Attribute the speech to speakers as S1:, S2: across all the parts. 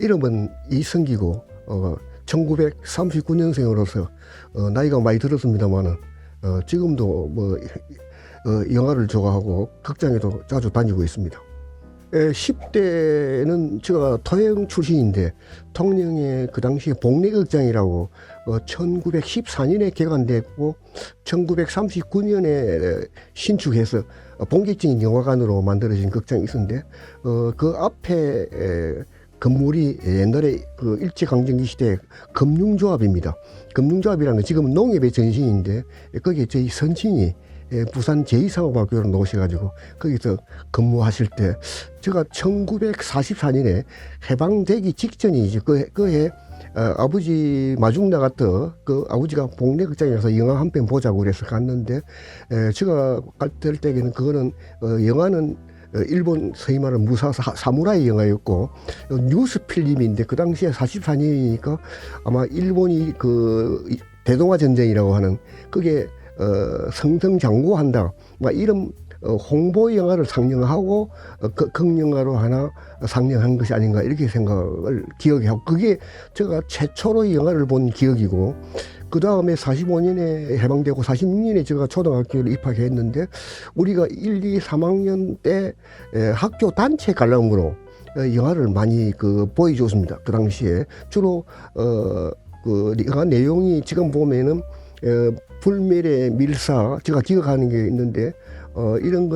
S1: 이름은 이승기고 1939년생으로서 나이가 많이 들었습니다만은 지금도 뭐 영화를 좋아하고 극장에도 자주 다니고 있습니다. 10대는 제가 토영 출신인데 통영의 그 당시에 복례극장이라고 1914년에 개관됐고 1939년에 신축해서 본격적인 영화관으로 만들어진 극장이 있었는데 그 앞에 건물이 옛날에 그 일제강점기 시대 금융조합입니다. 금융조합이라는 건 지금 농협의 전신인데 거기에 저희 선친이 부산 제2사업학교로 나오셔가지고 거기서 근무하실 때 제가 1944년에 해방되기 직전이지 그해 아버지 마중 나갔던 그 아버지가 복례극장에서 영화 한 편 보자고 그래서 갔는데 제가 갈 때에는 그거는 영화는 일본 소위 말하는 무사 사무라이 영화였고 뉴스 필름인데 그 당시에 44년이니까 아마 일본이 그 대동아 전쟁이라고 하는 그게 성성장구한다 막 이런 홍보 영화를 상영하고 극영화로 하나 상영한 것이 아닌가 이렇게 생각을 기억하고 그게 제가 최초로 영화를 본 기억이고 그 다음에 45년에 해방되고 46년에 제가 초등학교를 입학했는데 우리가 1, 2, 3학년 때 학교 단체 관람으로 영화를 많이 보여줬습니다. 그 당시에 주로 그 영화 내용이 지금 보면은 불멸의 밀사 제가 기억하는 게 있는데 이런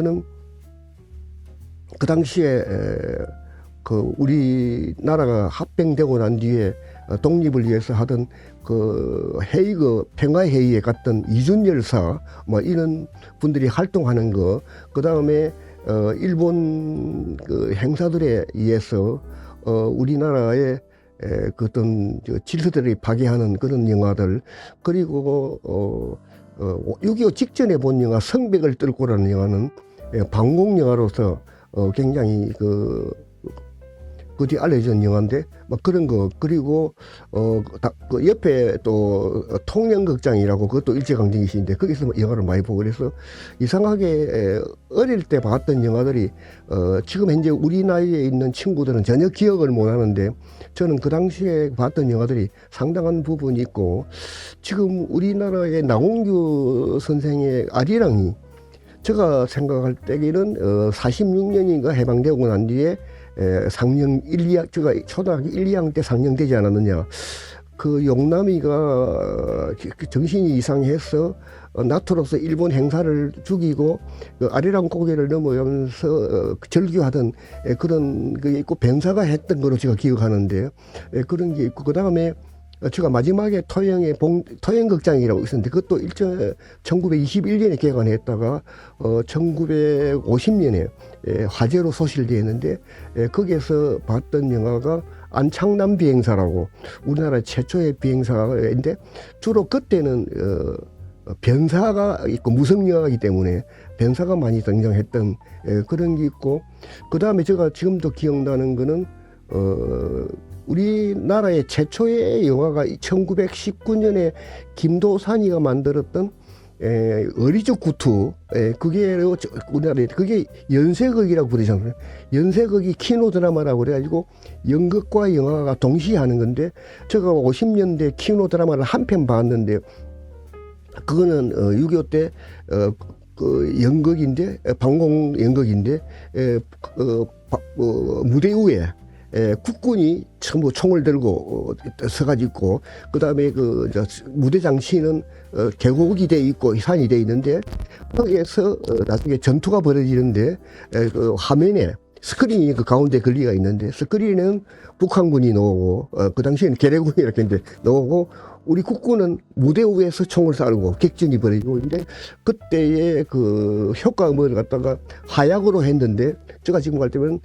S1: 그 당시에 그 우리나라가 합병되고 난 뒤에 독립을 위해서 하던 그 헤이그 평화회의에 갔던 이준열사 뭐 이런 분들이 활동하는 거 그 다음에 일본 그 행사들에 의해서 우리나라의 그 어떤 질서들이 파괴하는 그런 영화들 그리고 6.25 직전에 본 영화 성벽을 뚫고라는 영화는 방공 영화로서 굉장히 그뒤 알려진 영화인데 막 그런 거 그리고 그 옆에 또 통영극장이라고 그것도 일제강점기시인데 거기서 영화를 많이 보고 그래서 이상하게 어릴 때 봤던 영화들이 지금 현재 우리 나이에 있는 친구들은 전혀 기억을 못 하는데 저는 그 당시에 봤던 영화들이 상당한 부분이 있고 지금 우리나라의 나홍규 선생의 아리랑이 제가 생각할 때에는 46년인가 해방되고 난 뒤에 상영 1, 2학 제가 초등학교 1, 2학년 때 상영되지 않았느냐. 그 용남이가 정신이 이상해서 나토로서 일본 행사를 죽이고 그 아리랑 고개를 넘어가면서 절규하던 그런 게 있고 변사가 했던 거로 제가 기억하는데요. 그런 게 있고 그 다음에 제가 마지막에 토영극장이라고 있었는데 그것도 1921년에 개관했다가 1950년에 화재로 소실되었는데 거기에서 봤던 영화가 안창남 비행사라고 우리나라 최초의 비행사인데 주로 그때는 변사가 있고 무성영화이기 때문에 변사가 많이 등장했던 그런 게 있고 그 다음에 제가 지금도 기억나는 거는 우리나라의 최초의 영화가 1919년에 김도산이가 만들었던 어리적 구투 그게 우리나라에 그게 연쇄극이라고 부르잖아요. 연쇄극이 키노 드라마라고 그래가지고 연극과 영화가 동시에 하는 건데 제가 50년대 키노 드라마를 한 편 봤는데 그거는 6.25 때 그 연극인데 방공 연극인데 무대 위에 국군이 전부 총을 들고 서가지고 그 다음에 무대 장치는 계곡이 돼 있고 산이 돼 있는데 거기에서 나중에 전투가 벌어지는데 그 화면에 스크린이 그 가운데 걸리가 있는데 스크린은 북한군이 나오고 그 당시에는 계래군이 이렇게 나오고 우리 국군은 무대 위에서 총을 쏴고 격전이 벌어지고 이제 그때의 그 효과음을 갖다가 화약으로 했는데 제가 지금 갈 때면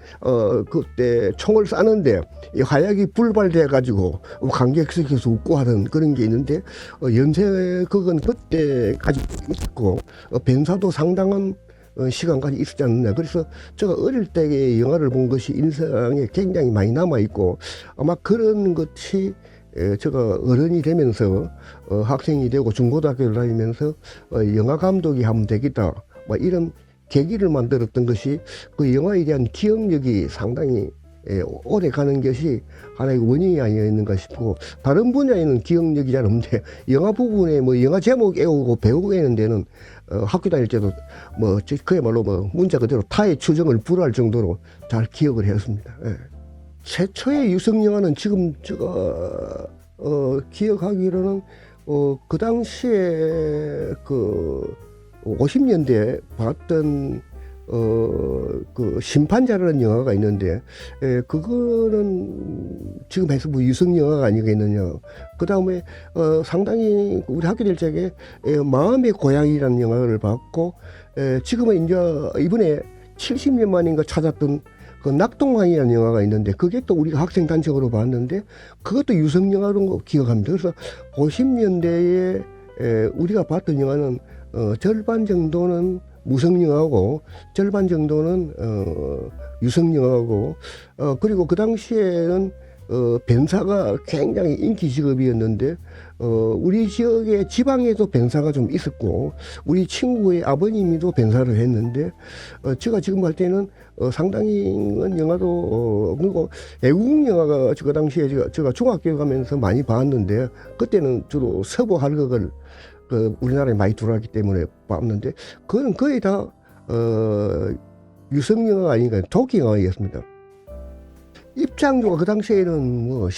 S1: 그때 총을 쐈는데 이 화약이 불발돼 가지고 관객석에서 웃고 하던 그런 게 있는데 연쇄극은 그때까지 있었고 변사도 상당한 시간까지 있었지 않느냐. 그래서 제가 어릴 때의 영화를 본 것이 인상에 굉장히 많이 남아 있고 아마 그런 것이 제가 어른이 되면서 학생이 되고 중고등학교를 다니면서 영화 감독이 하면 되겠다 뭐 이런 계기를 만들었던 것이 그 영화에 대한 기억력이 상당히 오래 가는 것이 하나의 원인이 아니었는가 싶고, 다른 분야에는 기억력이 잘 없는데 영화 부분에 뭐 영화 제목 외우고 배우고 하는 데는 학교 다닐 때도 뭐 그야말로 뭐 문자 그대로 타의 추정을 불허할 정도로 잘 기억을 했습니다. 예. 최초의 유성 영화는 지금 제가 기억하기로는 그 당시에 그 50년대에 봤던 그 심판자라는 영화가 있는데, 그거는 지금 해서 뭐 유성 영화가 아니겠느냐. 그 다음에 상당히 우리 학교 될 적에 마음의 고향이라는 영화를 봤고, 지금은 이제 이번에 70년 만인가 찾았던 그 낙동강이라는 영화가 있는데, 그게 또 우리가 학생 단적으로 봤는데 그것도 유성 영화로 기억합니다. 그래서 50년대에 우리가 봤던 영화는 절반 정도는 무성영화고 절반 정도는 유성영화고, 그리고 그 당시에는 변사가 굉장히 인기 직업이었는데, 우리 지역의 지방에도 변사가 좀 있었고, 우리 친구의 아버님이도 변사를 했는데, 제가 지금 할 때는 상당히 영화도 그리고 애국 영화가 그 당시에 제가 중학교 가면서 많이 봤는데, 그때는 주로 서부 할극을 우리나라에 많이 들어왔기 때문에 봤는데, 그거는 거의 다 유성 영화가 아닌가, 독일 영화였습니다. 입장료가 그 당시에는 뭐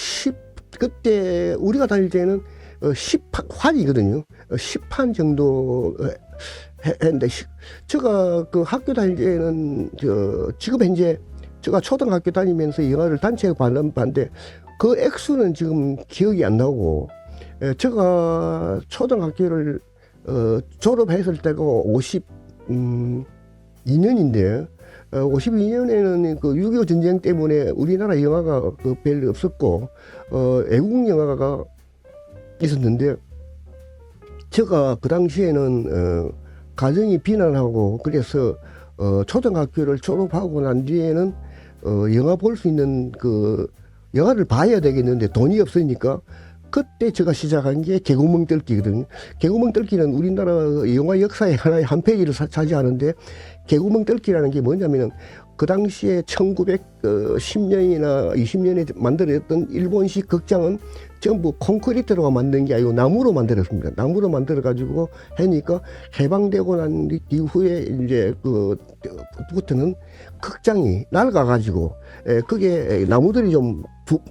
S1: 그때 우리가 다닐 때는 10환이거든요. 10환 정도 했는데, 제가 그 학교 다닐 때는 지금 현재 제가 초등학교 다니면서 영화를 단체에 봤는데 그 액수는 지금 기억이 안 나고, 제가 초등학교를 졸업했을 때가 52년인데 52년에는 그 6.25 전쟁 때문에 우리나라 영화가 별로 없었고, 애국 영화가 있었는데, 제가 그 당시에는 가정이 비난하고 그래서 초등학교를 졸업하고 난 뒤에는 영화 볼 수 있는 그 영화를 봐야 되겠는데 돈이 없으니까, 그때 제가 시작한 게 개구멍 뚫기거든요. 개구멍 뚫기는 우리나라 영화 역사의 하나의 한 페이지를 차지하는데, 개구멍 뚫기라는 게 뭐냐면은 그 당시에 1910년이나 20년에 만들어졌던 일본식 극장은 전부 콘크리트로 만든 게 아니고 나무로 만들었습니다. 나무로 만들어 가지고 하니까, 해방되고 난 이후에 이제 그부터는 극장이 낡아 가지고 그게 나무들이 좀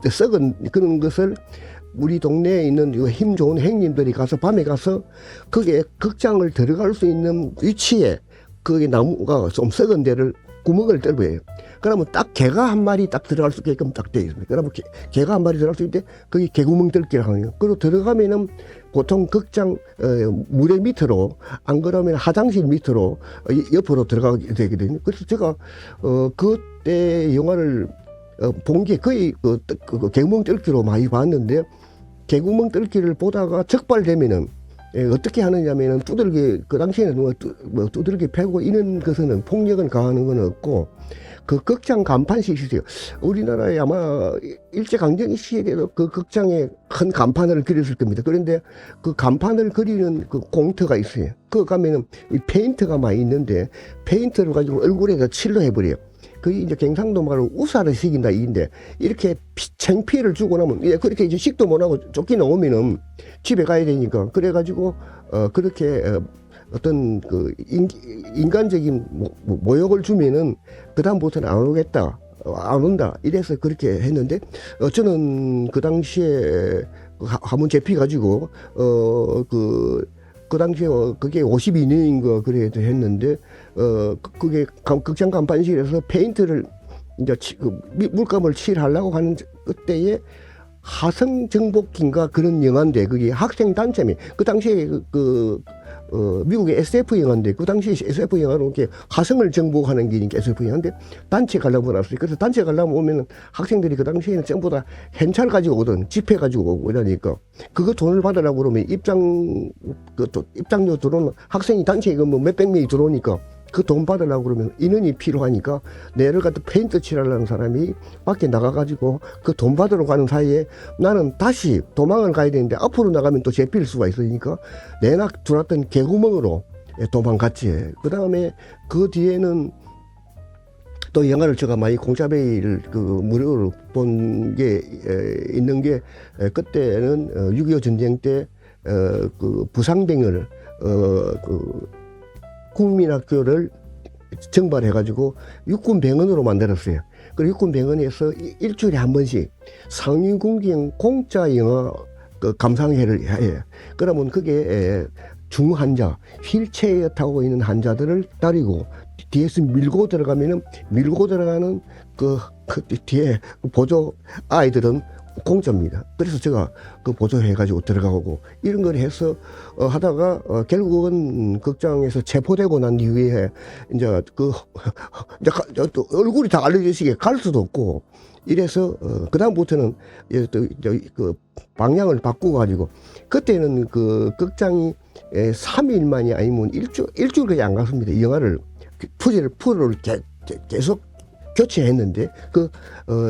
S1: 썩은 그런 것을 우리 동네에 있는 힘 좋은 형님들이 가서 밤에 가서 그게 극장을 들어갈 수 있는 위치에 그게 나무가 좀 썩은 데를 구멍을 뚫어요. 그러면 딱 개가 한 마리 딱 들어갈 수 있게끔 딱 되어 있습니다. 그러면 개가 한 마리 들어갈 수 있는데 그게 개구멍 뚫기라고 하는 거예요. 그리고 들어가면은 보통 극장 무대 밑으로, 안 그러면 화장실 밑으로 옆으로 들어가게 되거든요. 그래서 제가 그때 영화를 본 게 거의 개구멍 뚫기로 많이 봤는데, 개구멍 뚫기를 보다가 적발되면은 어떻게 하느냐면은 두들기, 그 당시에는 뭐 두들기 패고 이런 것은 폭력은 가하는 건 없고, 그 극장 간판이 있어요. 우리나라에 아마 일제강점기 시기에도 그 극장에 큰 간판을 그렸을 겁니다. 그런데 그 간판을 그리는 그 공터가 있어요. 그거 가면은 이 페인트가 많이 있는데, 페인트를 가지고 얼굴에다 칠로 해버려요. 그게 이제 경상도 말로 우사를 시킨다 이인데, 이렇게 창피를 주고 나면 그렇게 이제 식도 못하고 쫓기 나오면은 집에 가야 되니까, 그래가지고 그렇게 어떤 그 인간적인 모욕을 주면은 그 다음부터는 안 오겠다, 안 온다 이래서 그렇게 했는데, 저는 그 당시에 한번 잡혀가지고 그 당시에 그게 52년인가 그래도 했는데, 그게 극장 간판실에서 페인트를 이제 물감을 칠하려고 하는 그때에 하성정복기인가 그런 영화인데, 그게 학생 단체면 그 당시에 미국의 SF 영화인데, 그 당시에 SF 영화로 이렇게 화성을 정복하는 게 SF 영화인데, 단체 가려고 나왔어요. 그래서 단체 가려면 오면은 학생들이 그 당시에는 전부 다 hen찰 가지고 오든 집회 가지고 오고 이러니까, 그거 돈을 받으라고 그러면 입장료 들어오는 학생이 단체에 뭐 몇백 명이 들어오니까 그 돈 받으려고 그러면 인원이 필요하니까, 내를 갖다 페인트 칠하려는 사람이 밖에 나가가지고 그 돈 받으러 가는 사이에 나는 다시 도망을 가야 되는데, 앞으로 나가면 또 잡힐 수가 있으니까 내나 들어왔던 개구멍으로 도망갔지. 그 다음에 그 뒤에는 또 영화를 제가 많이 공짜베이를 그 무료로 본 게 있는 게 그때는 6.25 전쟁 때 그 부상병을 그 국민학교를 정발해가지고 육군병원으로 만들었어요. 그리고 육군병원에서 일주일에 한 번씩 상위군경 공짜 영화 그 감상회를 해요. 그러면 그게 중환자, 휠체어 타고 있는 환자들을 따리고 뒤에서 밀고 들어가면은 밀고 들어가는 그 뒤에 보조 아이들은 공짜입니다. 그래서 제가 그 보조해가지고 들어가고 이런 걸 해서 하다가 결국은 극장에서 체포되고 난 이후에 이제 이제 또 얼굴이 다 알려지시게 갈 수도 없고 이래서 그 다음부터는 그 방향을 바꾸고 가지고 그때는 그 극장이 3일만이 아니면 일주일까지 안 갔습니다. 이 영화를 프로를 계속 교체했는데 그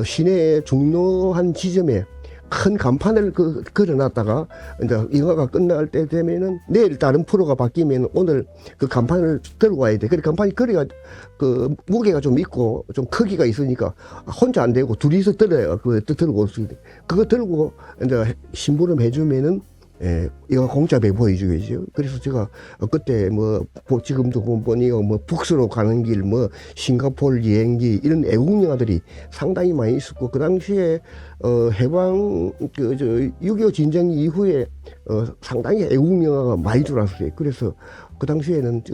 S1: 시내 중로한 지점에 큰 간판을 걸어놨다가 이제 영화가 끝날 때 되면은 내일 다른 프로가 바뀌면 오늘 그 간판을 들고 와야 돼. 그래 간판이 거리가 그 무게가 좀 있고 좀 크기가 있으니까 혼자 안 되고 둘이서 들어야 들고 올 수 있대. 그거 들고 이제 심부름 해주면은 이거 공짜배 보여주겠죠. 그래서 제가 그때 뭐 지금도 보니 뭐 북스로 가는 길, 뭐 싱가포르 여행기 이런 애국 영화들이 상당히 많이 있었고 그 당시에 해방 6.25 전쟁 이후에 상당히 애국 영화가 많이 들어왔어요. 그래서 그 당시에는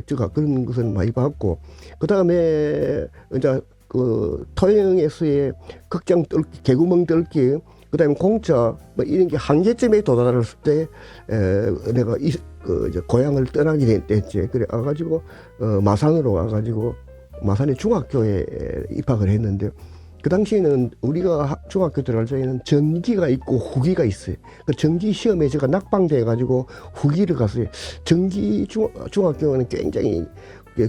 S1: 제가 그런 것을 많이 봤고 그 다음에 이제 그 토영에서의 극장 뚫기, 개구멍 뚫기 그 다음에 공짜, 뭐 이런 게 한계점에 도달했을 때, 내가 이제 고향을 떠나게 됐지. 그래, 와가지고, 마산으로 와가지고, 마산의 중학교에 입학을 했는데, 그 당시에는 우리가 중학교 들어갈 때에는 전기가 있고 후기가 있어요. 그 전기 시험에 제가 낙방돼가지고 후기를 갔어요. 전기 중학교는 굉장히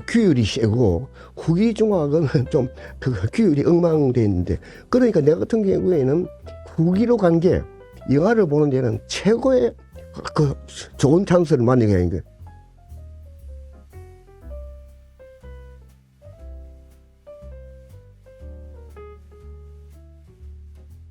S1: 규율이 세고 후기 중학은 좀 그 규율이 엉망돼 있는데 그러니까 내가 같은 경우에는 후기로 간 게 영화를 보는 데는 최고의 그 좋은 찬스를 만나게 하는 거예요.